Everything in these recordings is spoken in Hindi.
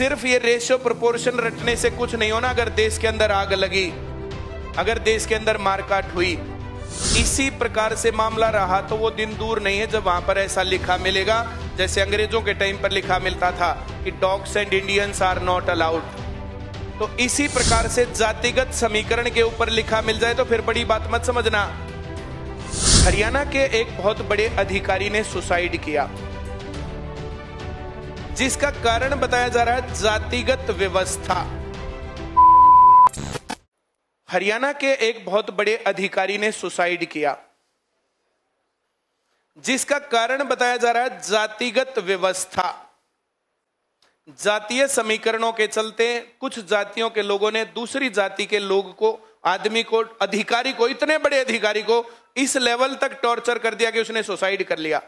सिर्फ ये रेशियो प्रोपोर्शन रटने से कुछ नहीं होना। अगर देश के अंदर आग लगी, अगर देश के अंदर मारकाट हुई, इसी प्रकार से मामला रहा तो वो दिन दूर नहीं है जब वहां पर ऐसा लिखा मिलेगा जैसे अंग्रेजों के टाइम पर लिखा मिलता था कि dogs and Indians are not allowed. तो इसी प्रकार से जातिगत समीकरण के ऊपर लिखा मिल जाए तो फिर बड़ी बात मत समझना। हरियाणा के एक बहुत बड़े अधिकारी ने सुसाइड किया, जिसका कारण बताया जा रहा है जातिगत व्यवस्था। हरियाणा के एक बहुत बड़े अधिकारी ने सुसाइड किया, जिसका कारण बताया जा रहा है जातिगत व्यवस्था। जातीय समीकरणों के चलते कुछ जातियों के लोगों ने दूसरी जाति के लोग को, आदमी को, अधिकारी को, इतने बड़े अधिकारी को इस लेवल तक टॉर्चर कर दिया कि उसने सुसाइड कर लिया।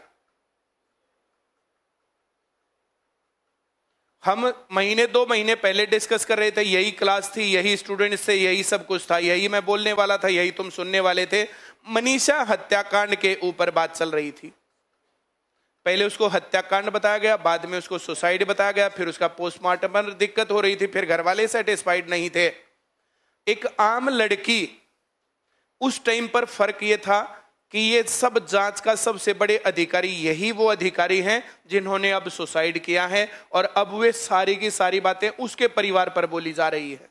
हम महीने 2 महीने पहले डिस्कस कर रहे थे, यही क्लास थी, यही स्टूडेंट्स थे, यही सब कुछ था, यही मैं बोलने वाला था, यही तुम सुनने वाले थे। मनीषा हत्याकांड के ऊपर बात चल रही थी। पहले उसको हत्याकांड बताया गया, बाद में उसको सुसाइड बताया गया, फिर उसका पोस्टमार्टम पर दिक्कत हो रही थी, फिर घर वाले सेटिस्फाइड नहीं थे। एक आम लड़की, उस टाइम पर फर्क ये था कि ये सब जांच का सबसे बड़े अधिकारी यही वो अधिकारी हैं जिन्होंने अब सुसाइड किया है, और अब वे सारी की सारी बातें उसके परिवार पर बोली जा रही है।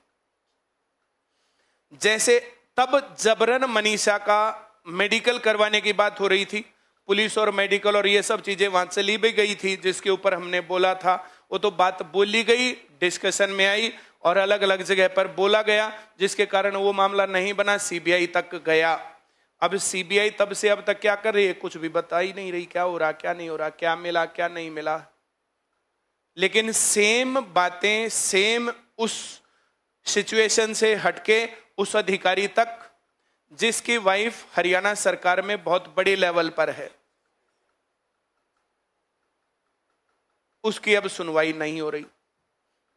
जैसे तब जबरन मनीषा का मेडिकल करवाने की बात हो रही थी, पुलिस और मेडिकल और ये सब चीजें वहां चली भी गई थी, जिसके ऊपर हमने बोला था, वो तो बात बोली गई, डिस्कशन में आई और अलग अलग जगह पर बोला गया, जिसके कारण वो मामला नहीं बना, सीबीआई तक गया। अब सीबीआई तब से अब तक क्या कर रही है, कुछ भी बता ही नहीं रही, क्या हो रहा, क्या नहीं हो रहा, क्या मिला, क्या नहीं मिला। लेकिन सेम बातें, सेम उस सिचुएशन से हटके उस अधिकारी तक जिसकी वाइफ हरियाणा सरकार में बहुत बड़े लेवल पर है, उसकी अब सुनवाई नहीं हो रही।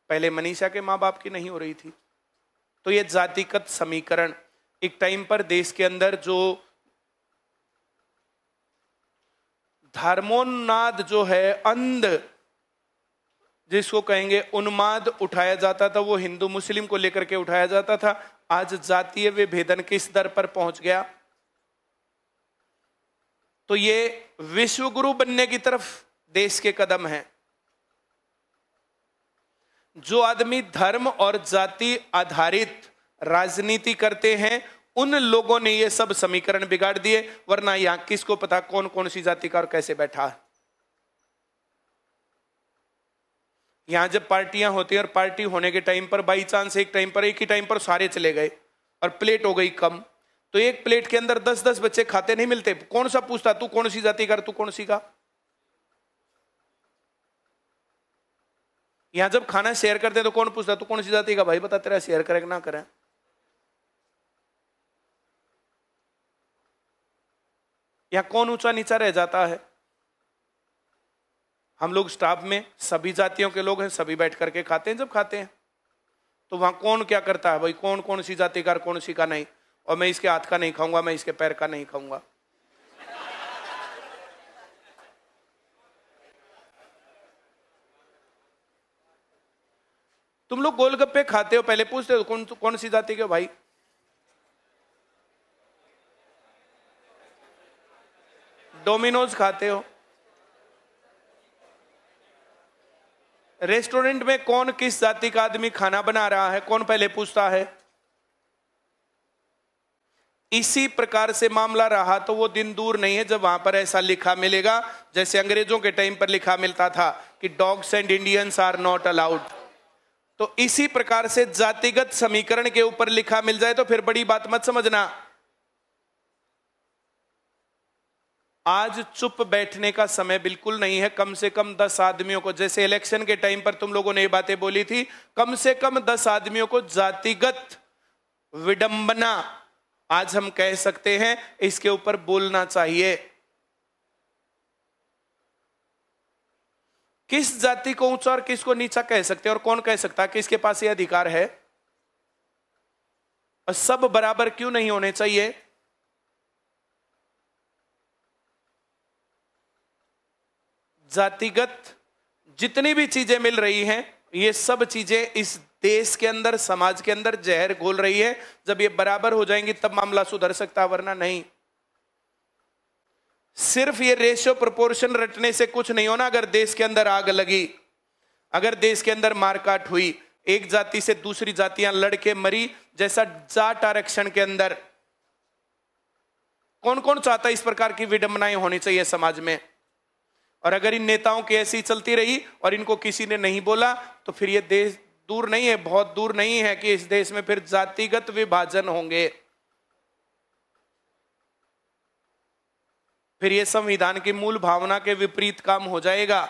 पहले मनीषा के मां बाप की नहीं हो रही थी। तो ये जातिगत समीकरण एक टाइम पर देश के अंदर जो धर्मोन्माद जो है, अंध जिसको कहेंगे उन्माद उठाया जाता था, वो हिंदू मुस्लिम को लेकर के उठाया जाता था। आज जातीय विभेदन किस दर पर पहुंच गया। तो ये विश्वगुरु बनने की तरफ देश के कदम हैं। जो आदमी धर्म और जाति आधारित राजनीति करते हैं, उन लोगों ने ये सब समीकरण बिगाड़ दिए, वरना यहां किसको पता कौन कौन सी जाति का और कैसे बैठा है। यहां जब पार्टियां होती है और पार्टी होने के टाइम पर बाई चांस एक ही टाइम पर सारे चले गए और प्लेट हो गई कम, तो एक प्लेट के अंदर 10-10 बच्चे खाते नहीं मिलते। कौन सा पूछता तू कौन सी जाति का, तू कौन सी का। यहां जब खाना शेयर करते तो कौन पूछता तू कौन सी जाति का, भाई बता तेरा शेयर करे कि ना करे। यहां कौन ऊंचा नीचा रह जाता है। हम लोग स्टाफ में सभी जातियों के लोग हैं, सभी बैठ करके खाते हैं। जब खाते हैं तो वहां कौन क्या करता है, भाई कौन कौन सी जाति का, कौन सी का नहीं, और मैं इसके हाथ का नहीं खाऊंगा, मैं इसके पैर का नहीं खाऊंगा। तुम लोग गोलगप्पे खाते हो, पहले पूछते हो कौन कौन सी जाति के हो भाई। डोमिनोज खाते हो, रेस्टोरेंट में कौन किस जाति का आदमी खाना बना रहा है, कौन पहले पूछता है। इसी प्रकार से मामला रहा तो वो दिन दूर नहीं है जब वहां पर ऐसा लिखा मिलेगा जैसे अंग्रेजों के टाइम पर लिखा मिलता था कि dogs and Indians are not allowed. तो इसी प्रकार से जातिगत समीकरण के ऊपर लिखा मिल जाए तो फिर बड़ी बात मत समझना। आज चुप बैठने का समय बिल्कुल नहीं है। कम से कम 10 आदमियों को, जैसे इलेक्शन के टाइम पर तुम लोगों ने ये बातें बोली थी, कम से कम 10 आदमियों को जातिगत विडंबना आज हम कह सकते हैं, इसके ऊपर बोलना चाहिए। किस जाति को ऊंचा और किसको नीचा कह सकते हैं, और कौन कह सकता है किसके पास ये अधिकार है। और सब बराबर क्यों नहीं होने चाहिए। जातिगत जितनी भी चीजें मिल रही हैं, ये सब चीजें इस देश के अंदर, समाज के अंदर जहर घोल रही है। जब ये बराबर हो जाएंगी तब मामला सुधर सकता है, वरना नहीं। सिर्फ ये रेशियो प्रोपोर्शन रटने से कुछ नहीं होना। अगर देश के अंदर आग लगी, अगर देश के अंदर मारकाट हुई, एक जाति से दूसरी जातियां लड़के मरी, जैसा जाट आरक्षण के अंदर, कौन कौन चाहता है इस प्रकार की विडंबनाएं होनी चाहिए समाज में? और अगर इन नेताओं की ऐसी चलती रही और इनको किसी ने नहीं बोला, तो फिर ये देश दूर नहीं है, बहुत दूर नहीं है कि इस देश में फिर जातिगत विभाजन होंगे। फिर ये संविधान की मूल भावना के विपरीत काम हो जाएगा।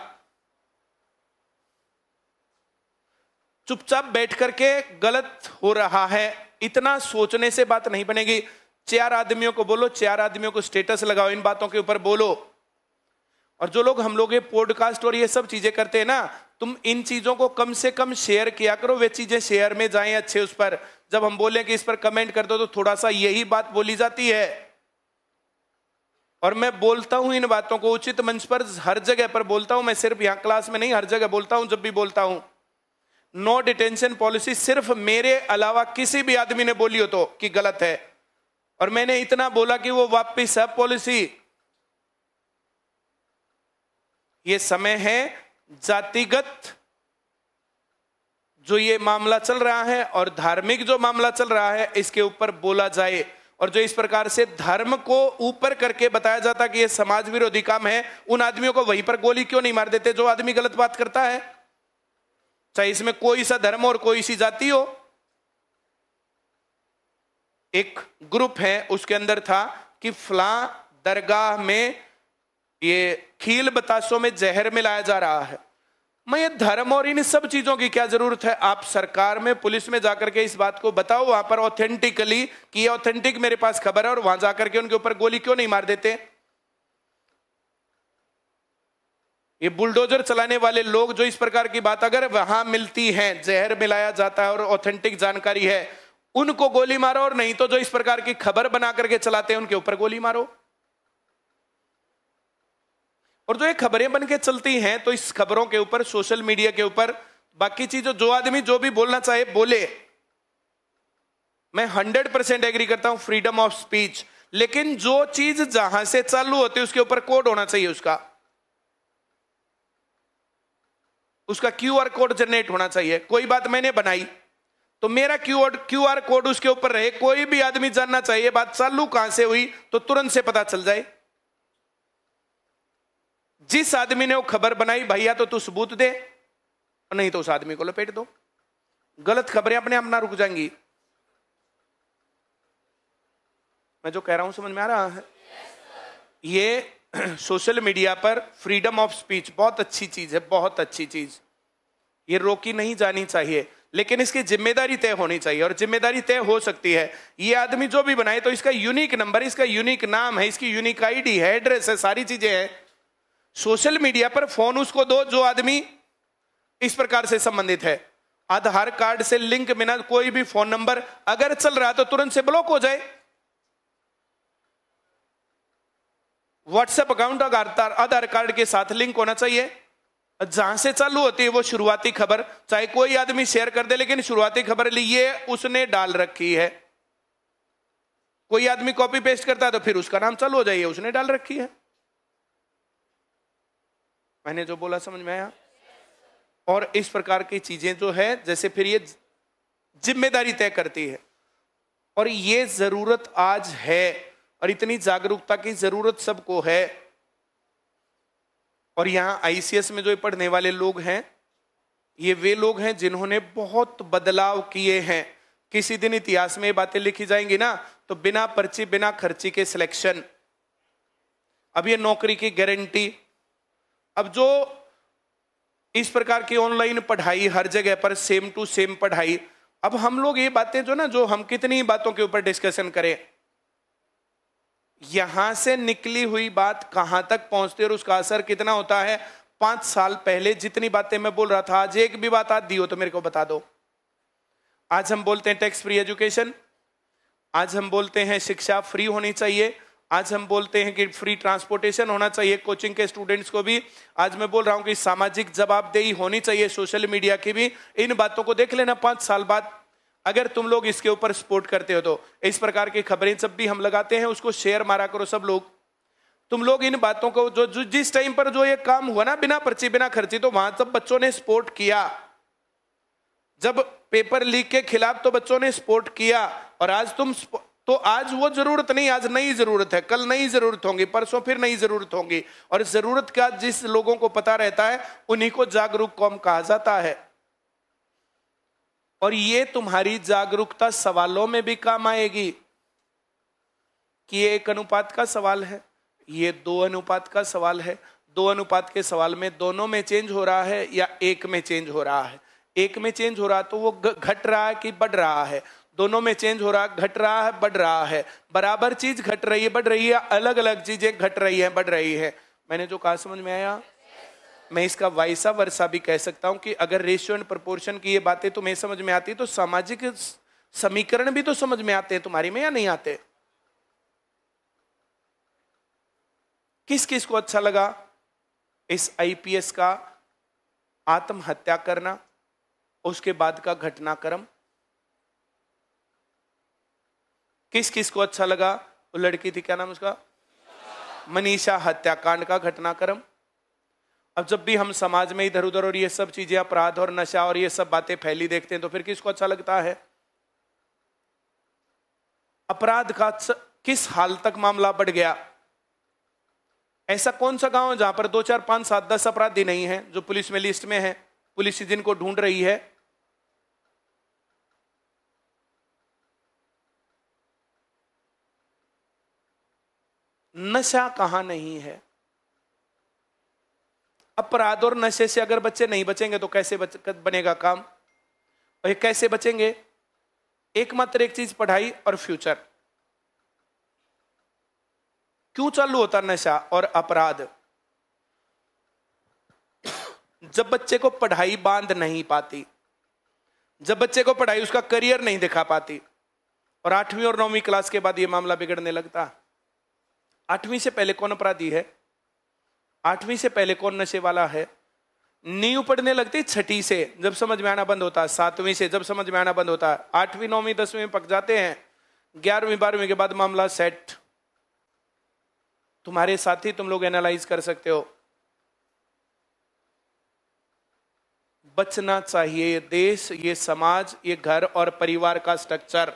चुपचाप बैठ करके गलत हो रहा है, इतना सोचने से बात नहीं बनेगी। 4 आदमियों को बोलो, 4 आदमियों को स्टेटस लगाओ, इन बातों के ऊपर बोलो। और जो लोग, हम लोग ये पॉडकास्ट और ये सब चीजें करते हैं ना, तुम इन चीजों को कम से कम शेयर किया करो, वे चीजें शेयर में जाएं अच्छे उस पर। जब हम बोले कि इस पर कमेंट कर दो, तो थोड़ा सा यही बात बोली जाती है। और मैं बोलता हूं इन बातों को उचित मंच पर, हर जगह पर बोलता हूं। मैं सिर्फ यहां क्लास में नहीं, हर जगह बोलता हूं। जब भी बोलता हूं, नो डिटेंशन पॉलिसी सिर्फ मेरे अलावा किसी भी आदमी ने बोली हो तो कि गलत है, और मैंने इतना बोला कि वो वापिस है पॉलिसी। ये समय है जातिगत जो ये मामला चल रहा है और धार्मिक जो मामला चल रहा है, इसके ऊपर बोला जाए। और जो इस प्रकार से धर्म को ऊपर करके बताया जाता कि ये समाज विरोधी काम है, उन आदमियों को वहीं पर गोली क्यों नहीं मार देते जो आदमी गलत बात करता है, चाहे इसमें कोई सा धर्म और कोई सी जाति हो। एक ग्रुप है, उसके अंदर था कि फलां दरगाह में ये खील बतासों में जहर मिलाया जा रहा है। मैं ये धर्म और इन सब चीजों की क्या जरूरत है? आप सरकार में, पुलिस में जाकर के इस बात को बताओ वहां पर ऑथेंटिकली कि ये ऑथेंटिक मेरे पास खबर है, और वहां जाकर के उनके ऊपर गोली क्यों नहीं मार देते? ये बुलडोजर चलाने वाले लोग जो इस प्रकार की बात अगर वहां मिलती है, जहर मिलाया जाता है और ऑथेंटिक जानकारी है, उनको गोली मारो। और नहीं तो जो इस प्रकार की खबर बना करके चलाते हैं उनके ऊपर गोली मारो। और जो ये खबरें बन के चलती हैं, तो इस खबरों के ऊपर, सोशल मीडिया के ऊपर, बाकी चीजों, जो आदमी जो भी बोलना चाहे बोले। मैं 100% एग्री करता हूं, फ्रीडम ऑफ स्पीच। लेकिन जो चीज जहां से चालू होती है उसके ऊपर कोड होना चाहिए, उसका QR कोड जनरेट होना चाहिए। कोई बात मैंने बनाई तो मेरा QR कोड उसके ऊपर रहे। कोई भी आदमी जानना चाहिए बात चालू कहां से हुई, तो तुरंत से पता चल जाए। जिस आदमी ने वो खबर बनाई, भैया तो तू सबूत दे, और नहीं तो उस आदमी को लपेट दो। गलत खबरें अपने आप ना रुक जाएंगी। मैं जो कह रहा हूं समझ में आ रहा है? ये सोशल मीडिया पर फ्रीडम ऑफ स्पीच बहुत अच्छी चीज है, बहुत अच्छी चीज। ये रोकी नहीं जानी चाहिए, लेकिन इसकी जिम्मेदारी तय होनी चाहिए। और जिम्मेदारी तय हो सकती है। ये आदमी जो भी बनाए, तो इसका यूनिक नंबर, इसका यूनिक नाम है, इसकी यूनिक ID है, एड्रेस है, सारी चीजें हैं। सोशल मीडिया पर फोन उसको दो जो आदमी इस प्रकार से संबंधित है। आधार कार्ड से लिंक बिना कोई भी फोन नंबर अगर चल रहा है तो तुरंत से ब्लॉक हो जाए। व्हाट्सएप अकाउंट आधार कार्ड के साथ लिंक होना चाहिए। जहां से चालू होती है वो शुरुआती खबर, चाहे कोई आदमी शेयर कर दे, लेकिन शुरुआती खबर लिए उसने डाल रखी है। कोई आदमी कॉपी पेस्ट करता है तो फिर उसका नाम चालू हो जाइए, उसने डाल रखी है। मैंने जो बोला समझ में आया? और इस प्रकार की चीजें जो है, जैसे फिर ये जिम्मेदारी तय करती है। और ये जरूरत आज है, और इतनी जागरूकता की जरूरत सबको है। और यहां ICS में जो पढ़ने वाले लोग हैं, ये वे लोग हैं जिन्होंने बहुत बदलाव किए हैं। किसी दिन इतिहास में ये बातें लिखी जाएंगी ना, तो बिना पर्ची, बिना खर्ची के सिलेक्शन, अब ये नौकरी की गारंटी, अब जो इस प्रकार की ऑनलाइन पढ़ाई, हर जगह पर सेम टू सेम पढ़ाई। अब हम लोग ये बातें जो हम कितनी बातों के ऊपर डिस्कशन करें, यहां से निकली हुई बात कहां तक पहुंचती है और उसका असर कितना होता है। 5 साल पहले जितनी बातें मैं बोल रहा था, आज एक भी बात आती हो तो मेरे को बता दो। आज हम बोलते हैं टैक्स फ्री एजुकेशन, आज हम बोलते हैं शिक्षा फ्री होनी चाहिए, आज हम बोलते हैं कि फ्री ट्रांसपोर्टेशन होना चाहिए कोचिंग के स्टूडेंट्स को भी। आज मैं बोल रहा हूं कि सामाजिक जवाबदेही होनी चाहिए सोशल मीडिया की भी। इन बातों को देख लेना 5 साल बाद, अगर तुम लोग इसके ऊपर सपोर्ट करते हो तो। इस प्रकार की खबरें जब भी हम लगाते हैं उसको शेयर मारा करो सब लोग। तुम लोग इन बातों को जो जिस टाइम पर जो ये काम हुआ ना बिना पर्ची बिना खर्ची, तो वहां सब बच्चों ने सपोर्ट किया। जब पेपर लीक के खिलाफ तो बच्चों ने सपोर्ट किया, और आज तुम तो आज वो जरूरत नहीं, आज नई जरूरत है, कल नई जरूरत होगी, परसों फिर नई जरूरत होगी। और जरूरत का जिस लोगों को पता रहता है उन्हीं को जागरूक कौम कहा जाता है। और ये तुम्हारी जागरूकता सवालों में भी काम आएगी कि ये 1 अनुपात का सवाल है, ये 2 अनुपात का सवाल है। 2 अनुपात के सवाल में दोनों में चेंज हो रहा है या 1 में चेंज हो रहा है। 1 में चेंज हो रहा तो वो घट रहा है कि बढ़ रहा है। दोनों में चेंज हो रहा, घट रहा है बढ़ रहा है। बराबर चीज घट रही है बढ़ रही है, अलग अलग चीजें घट रही है बढ़ रही है। मैंने जो कहा समझ में आया? मैं इसका वाइसा वर्सा भी कह सकता हूं कि अगर रेशियो एंड प्रोपोर्शन की ये बातें तुम्हें समझ में आती तो सामाजिक समीकरण भी तो समझ में आते हैं तुम्हारी में, या नहीं आते? किस किस को अच्छा लगा इस आईपीएस का आत्महत्या करना, उसके बाद का घटनाक्रम? किस किस को अच्छा लगा? वो लड़की थी, क्या नाम उसका, मनीषा हत्याकांड का घटनाक्रम। अब जब भी हम समाज में इधर उधर और ये सब चीजें, अपराध और नशा और ये सब बातें फैली देखते हैं तो फिर किसको अच्छा लगता है? अपराध का किस हाल तक मामला बढ़ गया? ऐसा कौन सा गांव है जहां पर 2, 4, 5, 7, 10 अपराधी नहीं है जो पुलिस में लिस्ट में है, पुलिस जिनको ढूंढ रही है? नशा कहां नहीं है? अपराध और नशे से अगर बच्चे नहीं बचेंगे तो कैसे बनेगा काम? और कैसे बचेंगे? एकमात्र एक चीज, पढ़ाई और फ्यूचर। क्यों चालू होता नशा और अपराध? जब बच्चे को पढ़ाई बांध नहीं पाती, जब बच्चे को पढ़ाई उसका करियर नहीं दिखा पाती, और 8वीं और 9वीं क्लास के बाद यह मामला बिगड़ने लगता। 8वीं से पहले कौन अपराधी है? 8वीं से पहले कौन नशे वाला है? नींव पढ़ने लगती 6ठी से, जब समझ में आना बंद होता है। 7वीं से जब समझ में आना बंद होता है। 8वीं 9वीं 10वीं में पक जाते हैं। 11वीं 12वीं के बाद मामला सेट। तुम्हारे साथ ही तुम लोग एनालाइज कर सकते हो। बचना चाहिए ये देश, ये समाज, ये घर और परिवार का स्ट्रक्चर।